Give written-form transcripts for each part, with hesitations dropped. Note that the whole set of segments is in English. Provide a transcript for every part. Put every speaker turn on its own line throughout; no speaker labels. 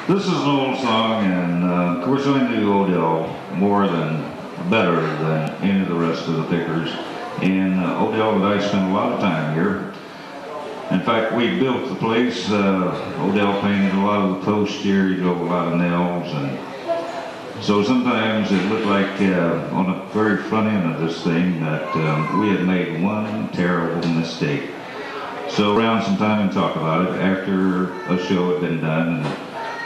This is an old song, and of course I knew Odell better than any of the rest of the Pickers. And Odell and I spent a lot of time here. In fact, we built the place. Odell painted a lot of the posts here. He drove a lot of nails, and so sometimes it looked like on the very front end of this thing that we had made one terrible mistake. So around some time and talk about it after a show had been done, and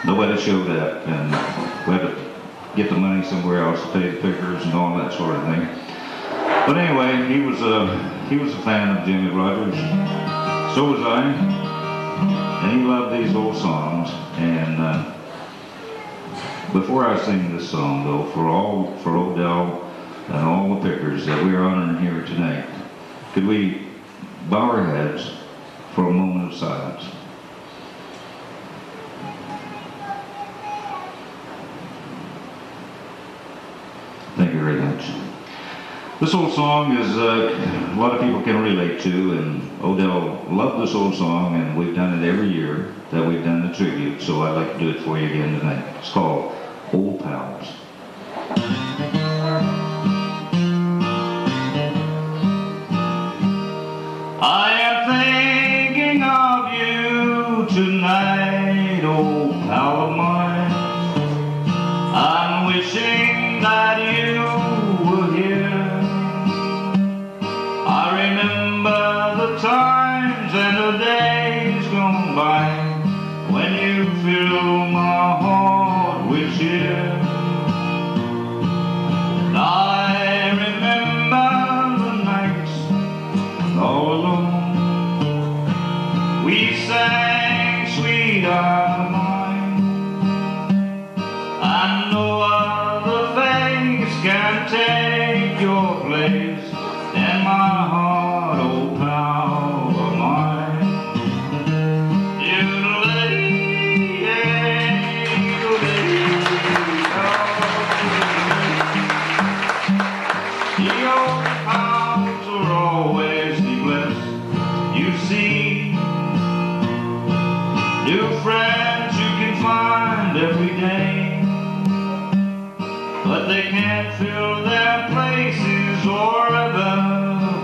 nobody showed up, and we had to get the money somewhere else to pay the Pickers and all that sort of thing. But anyway, he was a fan of Jimmy Rogers. So was I, and he loved these old songs. And before I sing this song, though, for Odell and all the Pickers that we are honoring here tonight, could we bow our heads for a moment of silence? Thank you very much. This old song is a lot of people can relate to, and Odell loved this old song, and we've done it every year that we've done the tribute, so I'd like to do it for you again tonight. It's called Old Pals. I am thinking of you tonight, old pal of mine. I'm wishing that you were here. I remember the times and the days gone by when you filled my heart with cheer. And I remember the nights all alone. We sang Sweetheart of Mine. I know other things can take your place in my heart, old pal of mine. The old pals are always blessed. You see, new friends you can find every day, but they can't fill their places or ever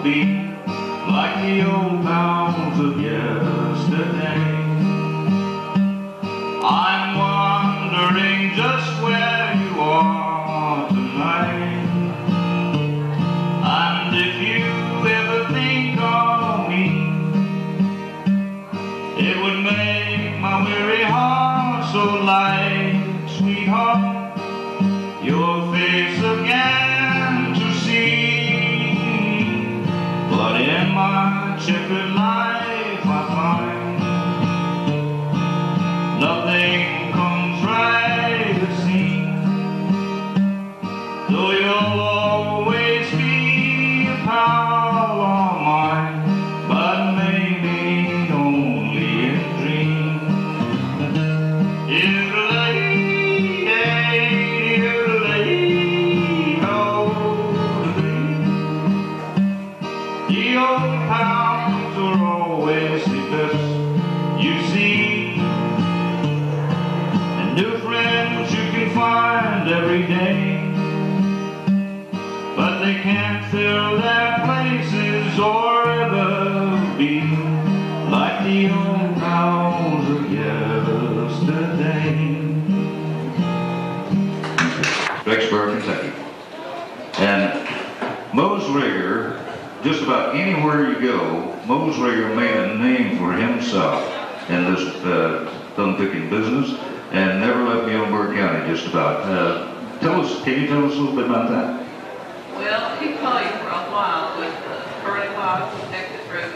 be like the old pals of yesterday. I'm wondering just where you are tonight, and if you ever think of me, it would make my weary heart so light, sweetheart, your face again to see. But in my checkered life I find nothing comes right, it seems. Though you'll always be a pal of mine, but maybe only in dreams. The old pals are always the best, you see, and new friends you can find every day, but they can't fill their places or ever be like the old pals of yesterday. Vicksburg, Kentucky. And Mose Rigger, just about anywhere you go, Mose Rigger made a name for himself in this thumb-picking business and never left Muhlenberg County just about. Can you tell us a little bit about that?
Well, he played for a while with Early Wild Texas Road,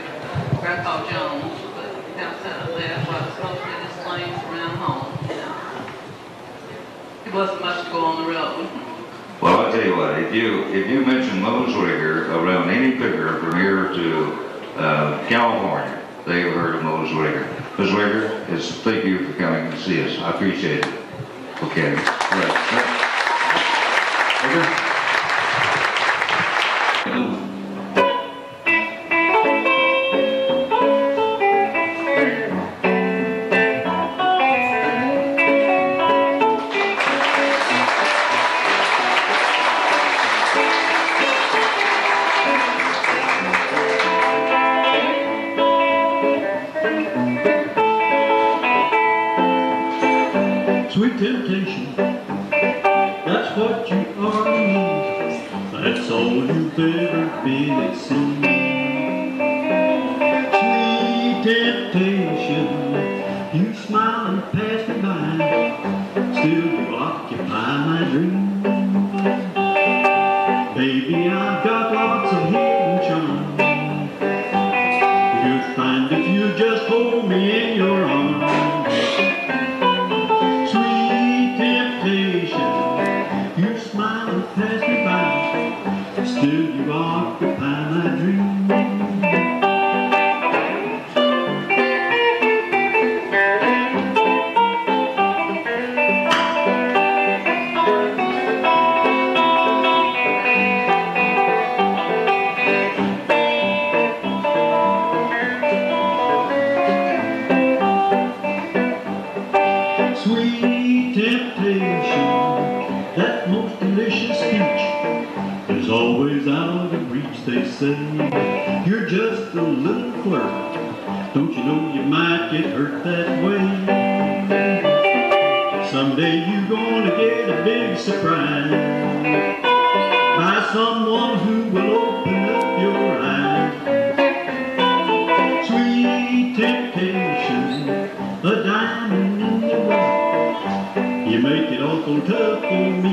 Grandpa Jones, but outside of that was mostly just playing around home, you know. It wasn't much to go on the road.
Well, I'll tell you what, if you mention Mose Rigger around any Picker from here to California, they've heard of Mose Rigger. Mose Rigger, thank you for coming to see us. I appreciate it. Okay. All right. Rigger?
Sweet temptation, that's what you are to me. That's all you've ever been, it seems. Sweet temptation, you smile and pass me by. Still you occupy my dreams. Baby, I've got lots of hidden charm. You'll find if you just hold me in your arms. Sweet temptation, you smile and pass me by. Still you occupy my dreams. Sweet temptation, that most delicious speech is always out of reach, they say. You're just a little flirt, don't you know you might get hurt that way? Someday you're gonna get a big surprise by someone who will open up your eyes. Sweet temptation, a diamond in the rough, you make it awful tough for me.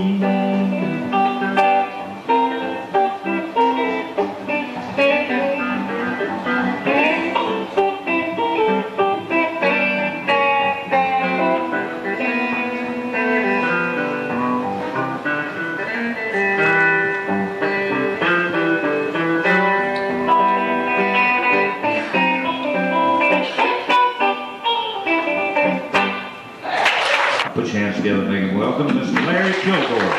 Put your hands together and make him welcome, Mr. Larry Kilgore.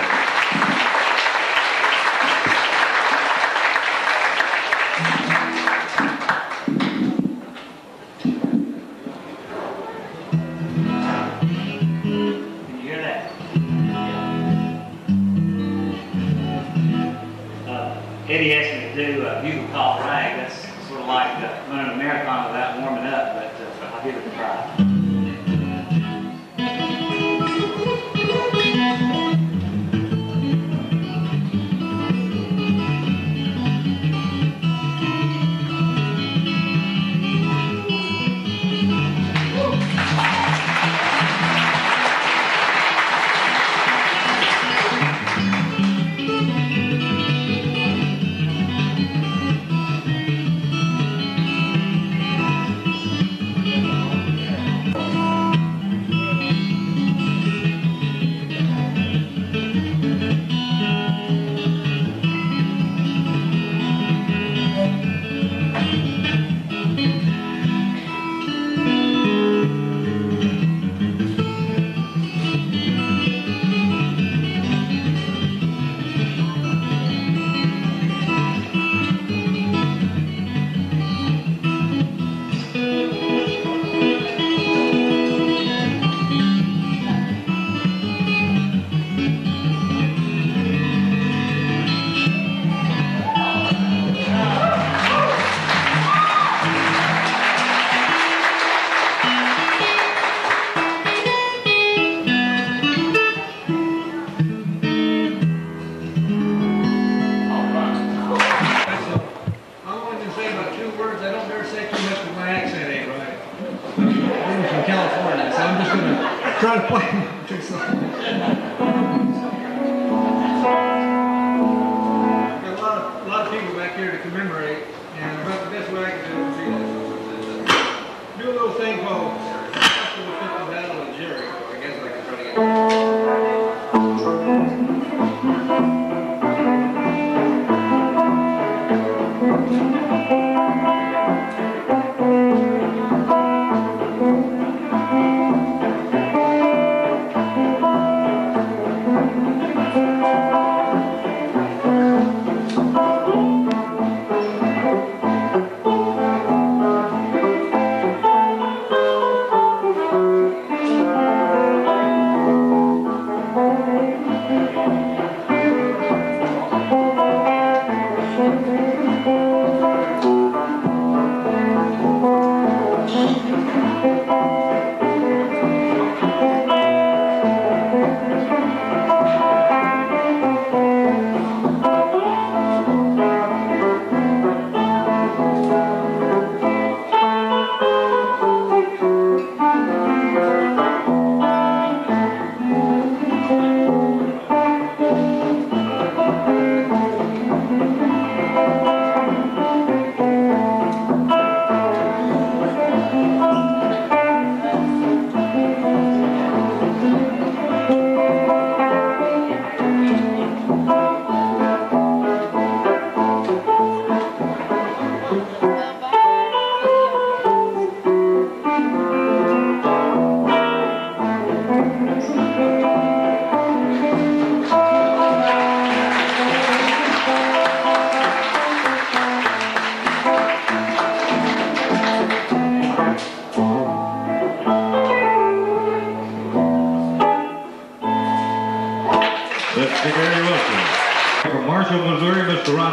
Can you hear that? Eddie asked me to do a bugle call rag. That's sort of like running a marathon without warming up, but I'll give it a try.
Try to play two songs. Got a lot of people back here to commemorate, and about the best way I can do it would be do a little thing called Festival 50 Battle of Jericho. I guess I can try to get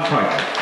Thumbpicker.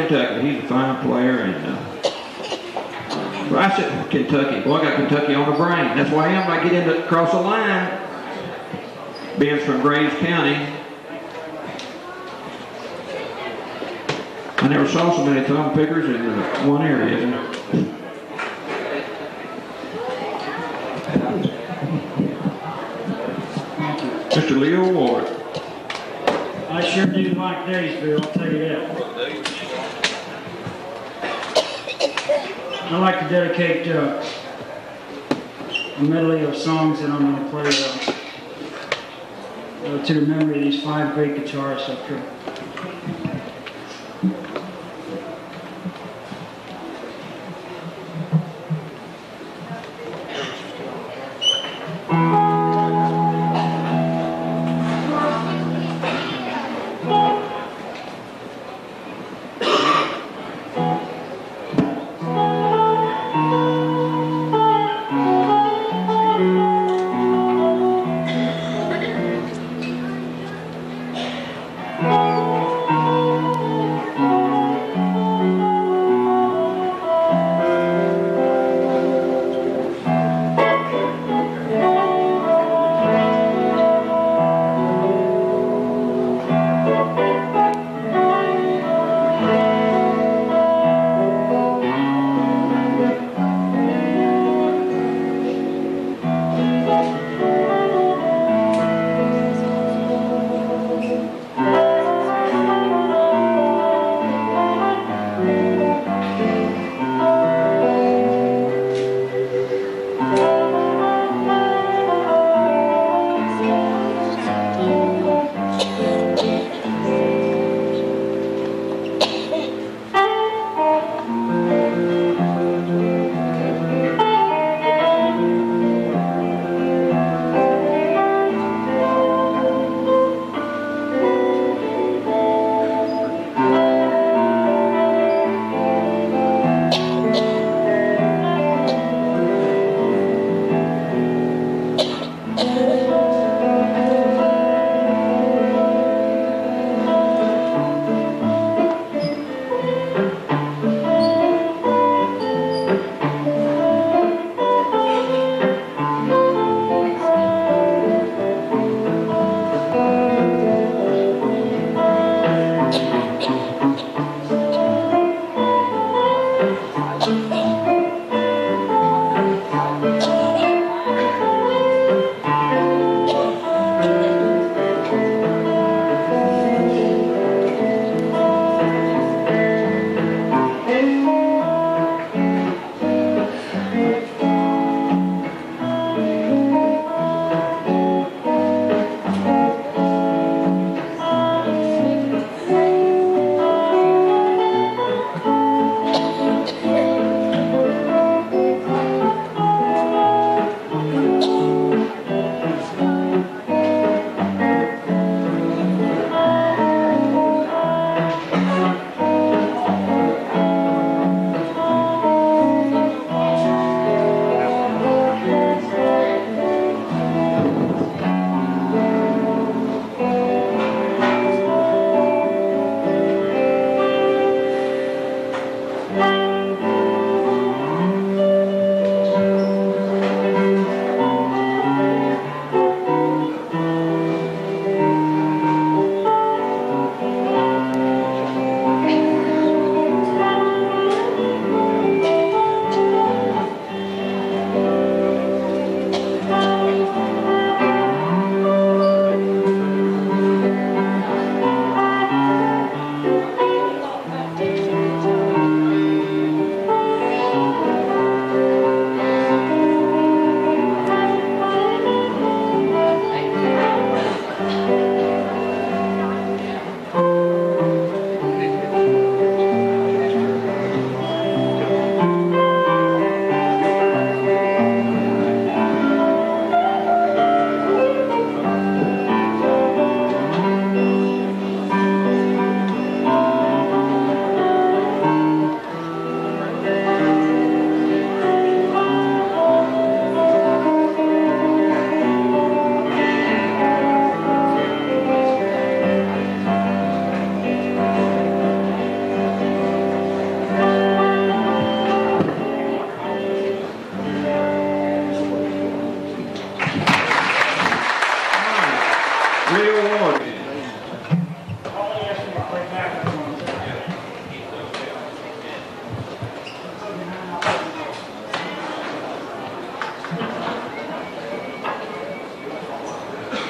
Kentucky. He's a fine player, and I said Kentucky. Boy, I got Kentucky on the brain. That's why I am. I get in to cross the line. Ben's from Graves County. I never saw so many thumb pickers in one area. Mr. Leo Ward.
I sure do like Daysville, I'll tell you that. I'd like to dedicate a medley of songs that I'm going to play to the memory of these 5 great guitarists up here.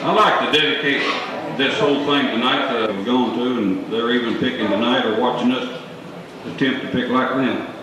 I'd like to dedicate this whole thing tonight that we're going to, and they're even picking tonight or watching us attempt to pick like them.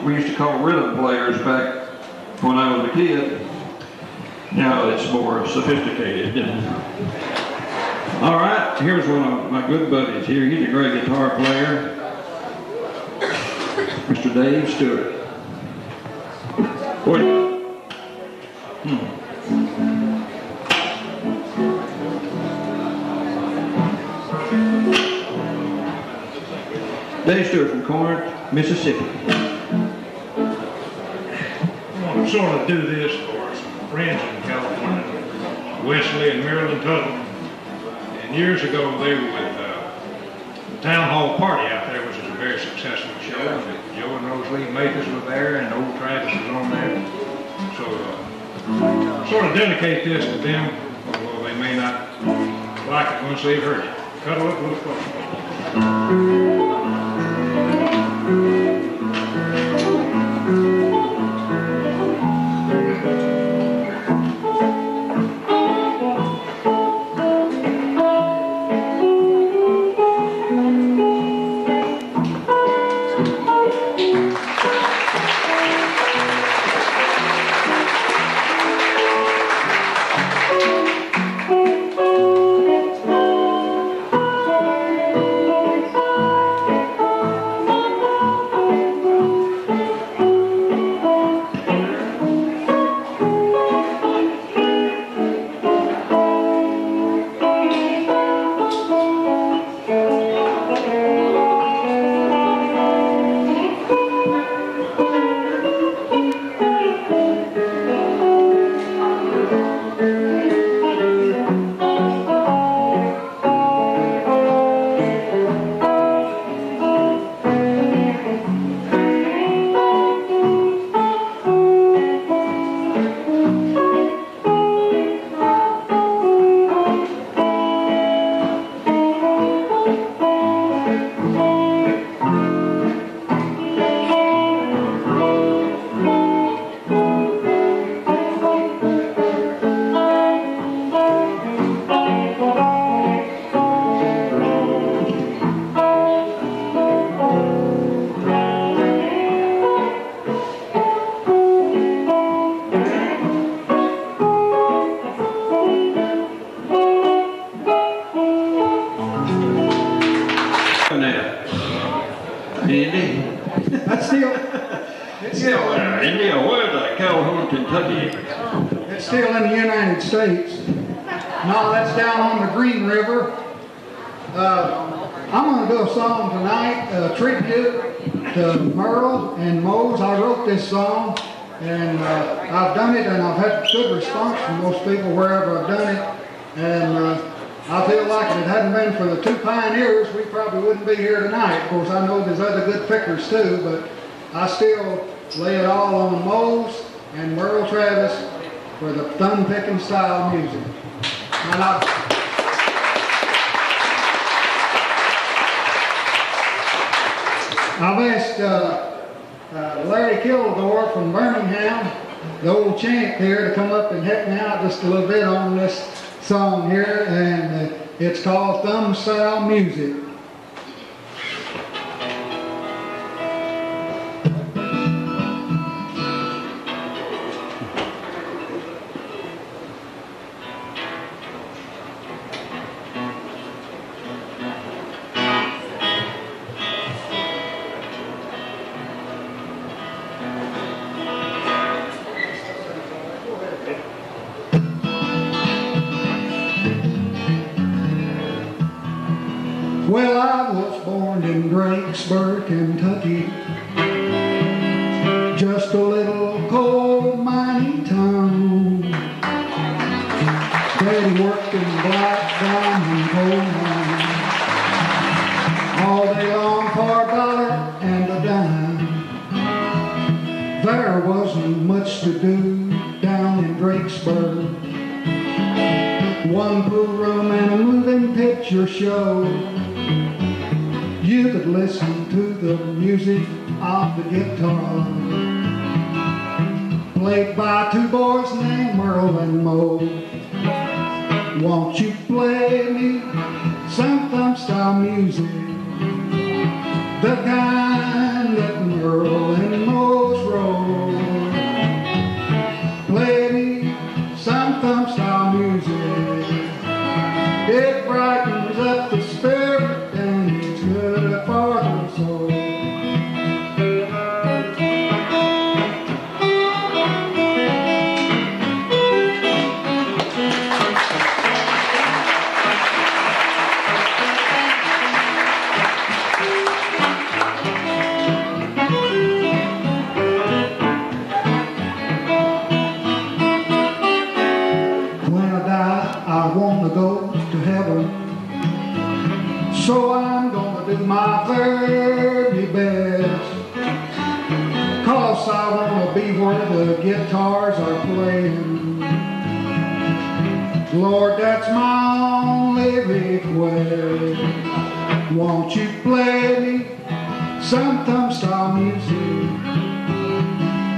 We used to call rhythm players back when I was a kid. Now it's more sophisticated. All right, here's one of my good buddies here. He's a great guitar player, Mr. Dave Stewart. Dave Stewart from Corinth, Mississippi.
Sort of do this for some friends in California, Wesley and Marilyn Tuttle. And years ago they were with the Town Hall Party out there, which is a very successful show. Joe and Rosalie Mathis were there, and old Travis was on there. So sort of dedicate this to them, although they may not like it once they've heard it. Cuddle up a little closer.
It's still in the United States. No, that's down on the Green River. I'm going to do a song tonight, a tribute to Merle and Mose. I wrote this song, and I've done it, and I've had good response from most people wherever I've done it. And I feel like if it hadn't been for the two pioneers, we probably wouldn't be here tonight. Of course, I know there's other good pickers too, but I still lay it all on Mose and Merle Travis for the thumb-picking style music. And I've asked Larry Kilgore from Birmingham, the old champ here, to come up and help me out just a little bit on this song here, and it's called Thumb Style Music. Well, I was born in Drakesburg, Kentucky, just a little coal mining town. Daddy worked in black diamond coal mine, all day long for a dollar and a dime. There wasn't much to do down in Drakesburg. One pool room and a moving picture show. You could listen to the music of the guitar, played by two boys named Merle and Mose. Won't you play me some thumb style music, the kind that Merle and Mose wrote? Play me some thumb style music. It brightens up the spirit and it's good for the soul. When I die, I want to go to heaven, so I'm gonna do my very best, 'cause I wanna be where the guitars are playing. Lord, that's my only request. Won't you play me some thumb style music,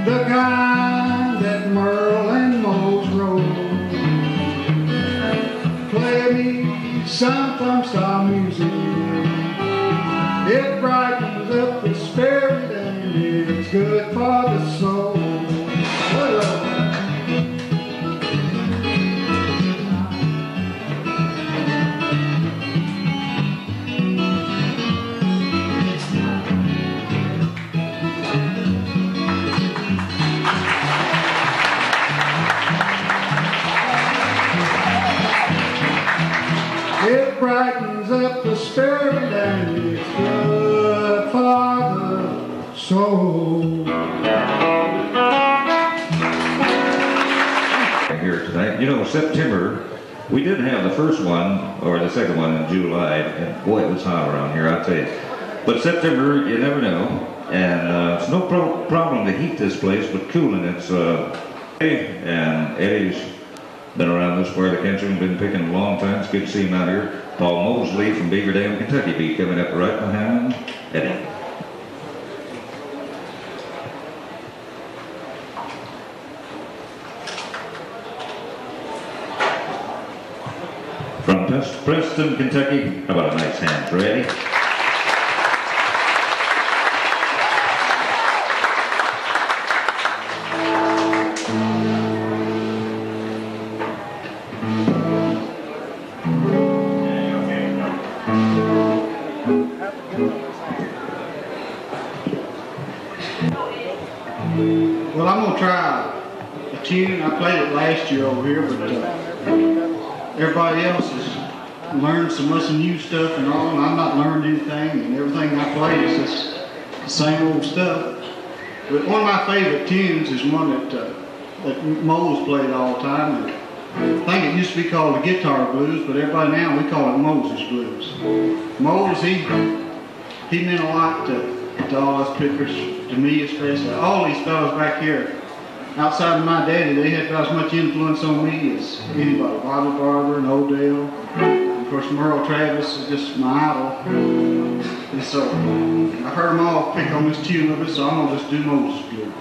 the kind that Merle and Mose wrote? Play me some thumb style music. It brightens up the spirit and it's good for the soul. It brightens up the spirit and it's good for the soul.
Here tonight, you know, September, we did have the first one, or the second one in July, and boy, it was hot around here, I'll tell you. But September, you never know, and it's no problem to heat this place, but cooling it's, and Eddie's been around this part of the country and been picking a long time. It's good to see him out here. Paul Mosley from Beaver Dam, Kentucky, be coming up right behind Eddie. From Preston, Kentucky, how about a nice hand for Eddie?
Well, I'm going to try a tune. I played it last year over here, but everybody else has learned some of some new stuff and all, and I've not learned anything, and everything I play is just the same old stuff. But one of my favorite tunes is one that Mose played all the time. And I think it used to be called the Guitar Blues, but everybody now we call it Moses Blues. Mose, he meant a lot to all us pickers, to me especially. All these fellas back here, outside of my daddy, they had about as much influence on me as anybody. Bobby Barber and Odell. And of course, Merle Travis is just my idol. And so I heard them all pick on this tune of it, so I'm going to just do Moses Blues.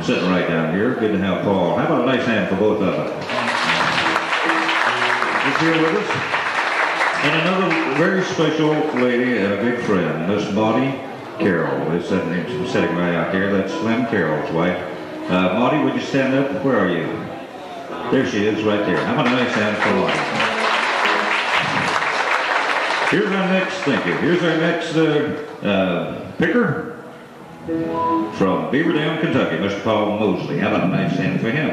Sitting right down here. Good to have Paul. How about a nice hand for both of them? He's here with us. And another very special lady and a good friend, Miss Maudie Carroll. Is sitting right out there. That's Slim Carroll's wife. Maudie, would you stand up? Where are you? There she is, right there. How about a nice hand for Maudie? Here's our next, thank you. Here's our next picker. From Beaver Dam, Kentucky, Mr. Paul Mosley. How about a nice hand for him?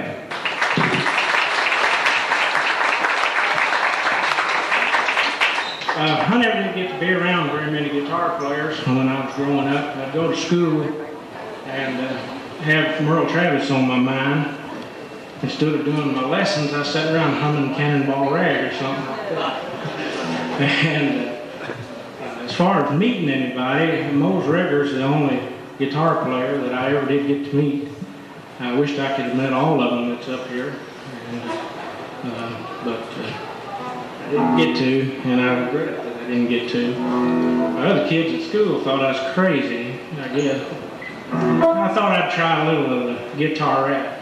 I never did get to be around very many guitar players when I was growing up. I'd go to school and have Merle Travis on my mind. Instead of doing my lessons, I sat around humming Cannonball Rag or something like that. And as far as meeting anybody, Mose Rigger's the only guitar player that I ever did get to meet. I wished I could have met all of them that's up here, but I didn't get to, and I regret that I didn't get to. My other kids at school thought I was crazy, I guess. I thought I'd try a little of the guitar rap.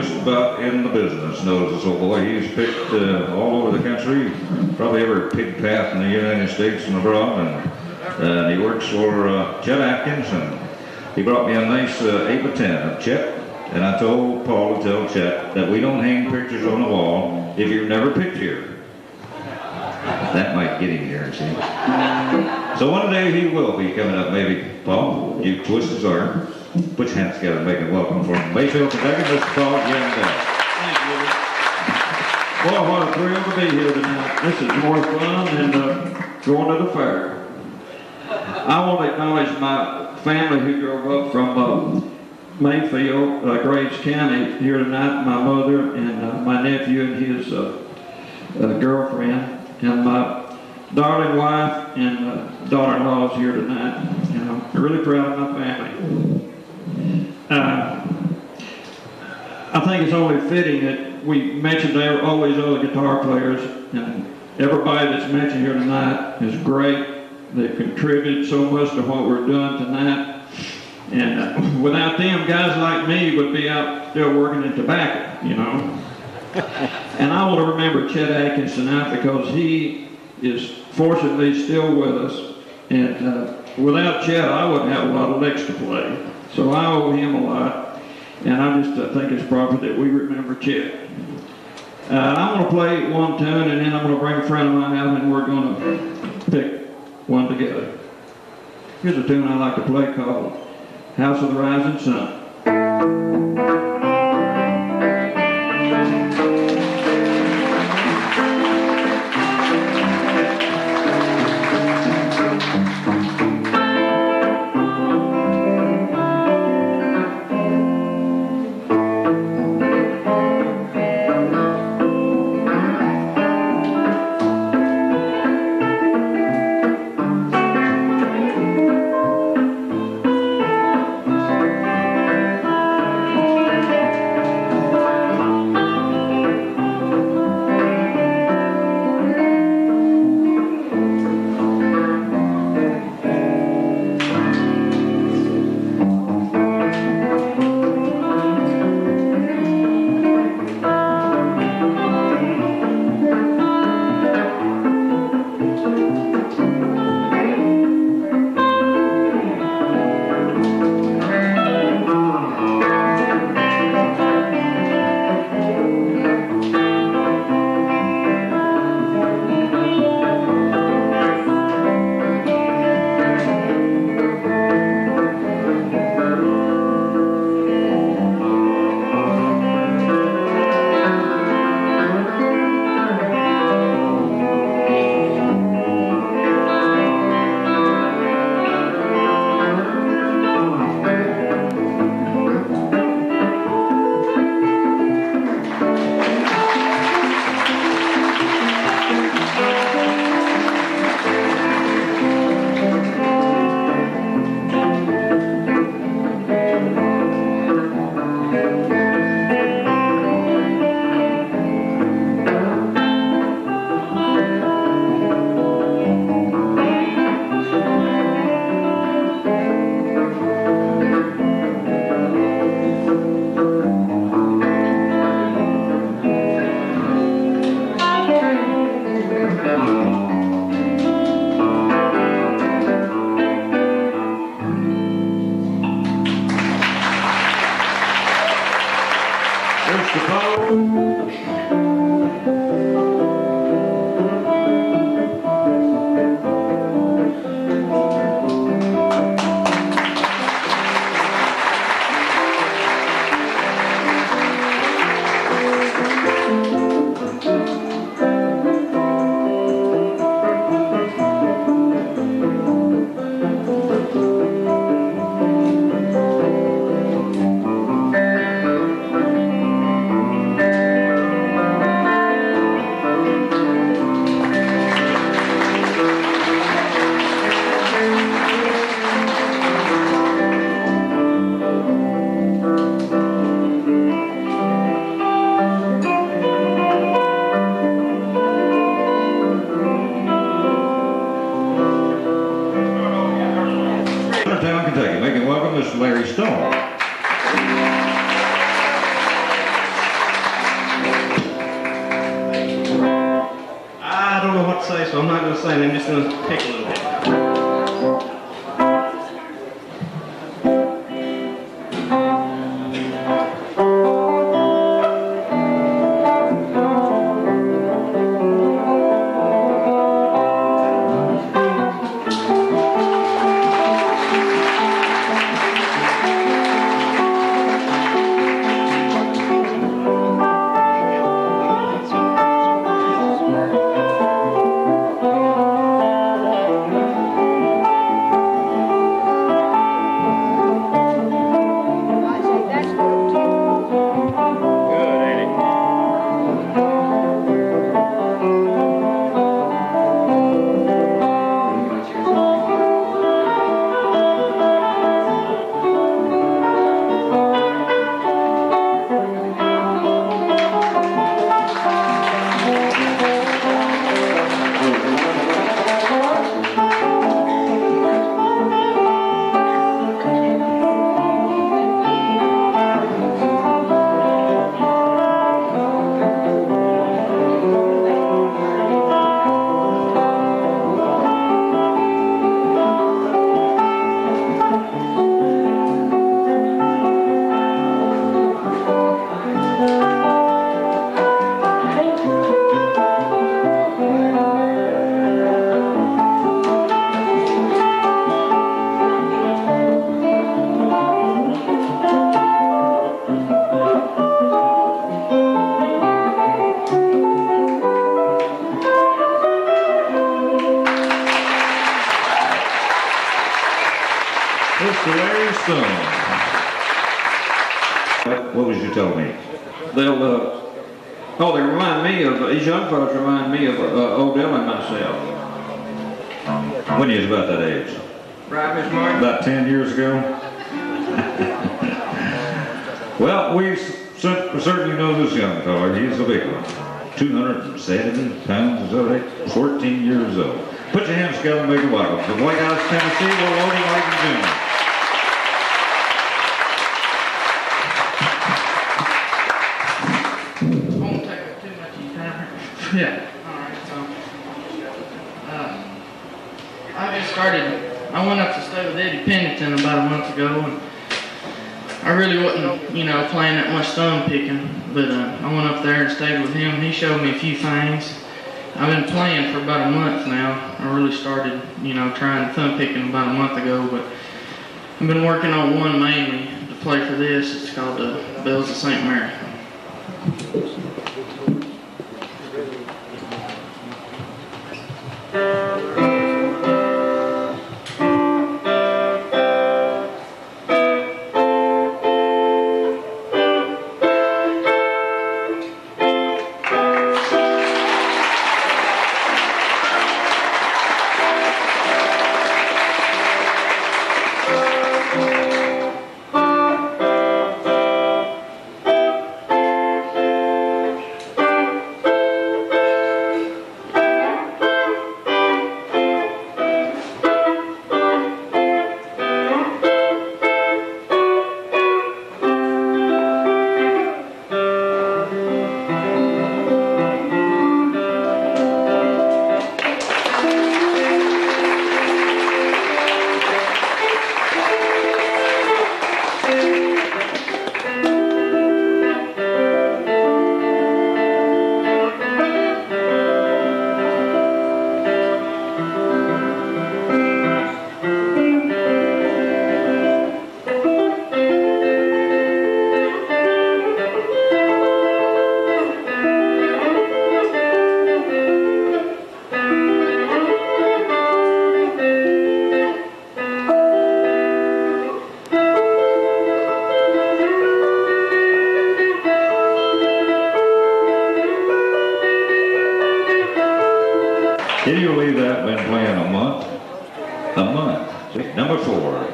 just about in the business knows this old boy. He's picked all over the country, probably every pig path in the United States and abroad, and he works for Chet Atkins, and he brought me a nice 8x10 of Chet, and I told Paul to tell Chet that we don't hang pictures on the wall if you've never picked here. That might get him here, see. So one day he will be coming up, maybe. Paul, you twist his arm. Put your hands together and make a welcome from Daysville, Kentucky, Mr. Paul Young.
Thank you. Boy, what a thrill to be here tonight. This is more fun than going to the fair. I want to acknowledge my family who drove up from Mayfield, Graves County here tonight. My mother and my nephew and his girlfriend, and my darling wife and daughter-in-law is here tonight. And I'm really proud of my family. I think it's only fitting that we mentioned there are always other guitar players, and everybody that's mentioned here tonight is great. They've contributed so much to what we're doing tonight. And without them, guys like me would be out still working in tobacco, you know. And I want to remember Chet Atkins tonight because he is fortunately still with us. And without Chet, I wouldn't have a lot of licks to play. So I owe him a lot. And I just think it's proper that we remember Chet. I'm going to play one tune, and then I'm going to bring a friend of mine out, and we're going to pick one together. Here's a tune I like to play called House of the Rising Sun.
not going to sing, I'm just going to pick a little bit.
What was you telling me?
They remind me of, these young folks remind me of Odell and myself.
When you was about that age?
Right, Miss Martin?
About 10 years ago? Well, we certainly know this young fella. He's a big one. 270 pounds, is that right? 14 years old. Put your hands together and make a welcome. From White House, Tennessee, Will Loading Martin Jr.
Won't take up too much of your time. Yeah. Alright, so I just started, I went up to stay with Eddie Pennington about a month ago, and I really wasn't, playing that much thumb picking, but I went up there and stayed with him. He showed me a few things. I've been playing for about a month now. I really started, trying thumb picking about a month ago, but I've been working on one mainly to play for this. It's called the Bells of St. Mary.
Can you believe that? Been playing a month? A month. Number 4.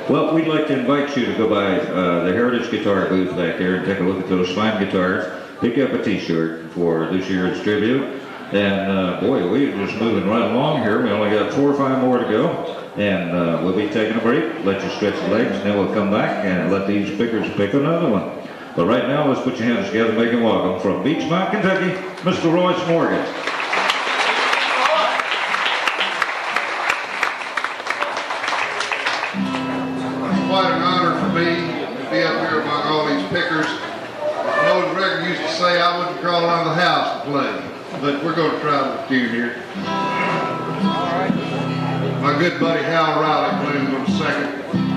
Well, we'd like to invite you to go by the Heritage Guitar booth back there and take a look at those fine guitars. Pick up a t-shirt for this year's tribute. And boy, we're just moving right along here. We only got 4 or 5 more to go. And we'll be taking a break. Let you stretch the legs, and then we'll come back and let these pickers pick another one. But right now, let's put your hands together and make him welcome from Beechmont, Kentucky, Mr. Royce Morgan.
of the house to play, but we're going to try the tune here. My good buddy Hal Riley playing on the second.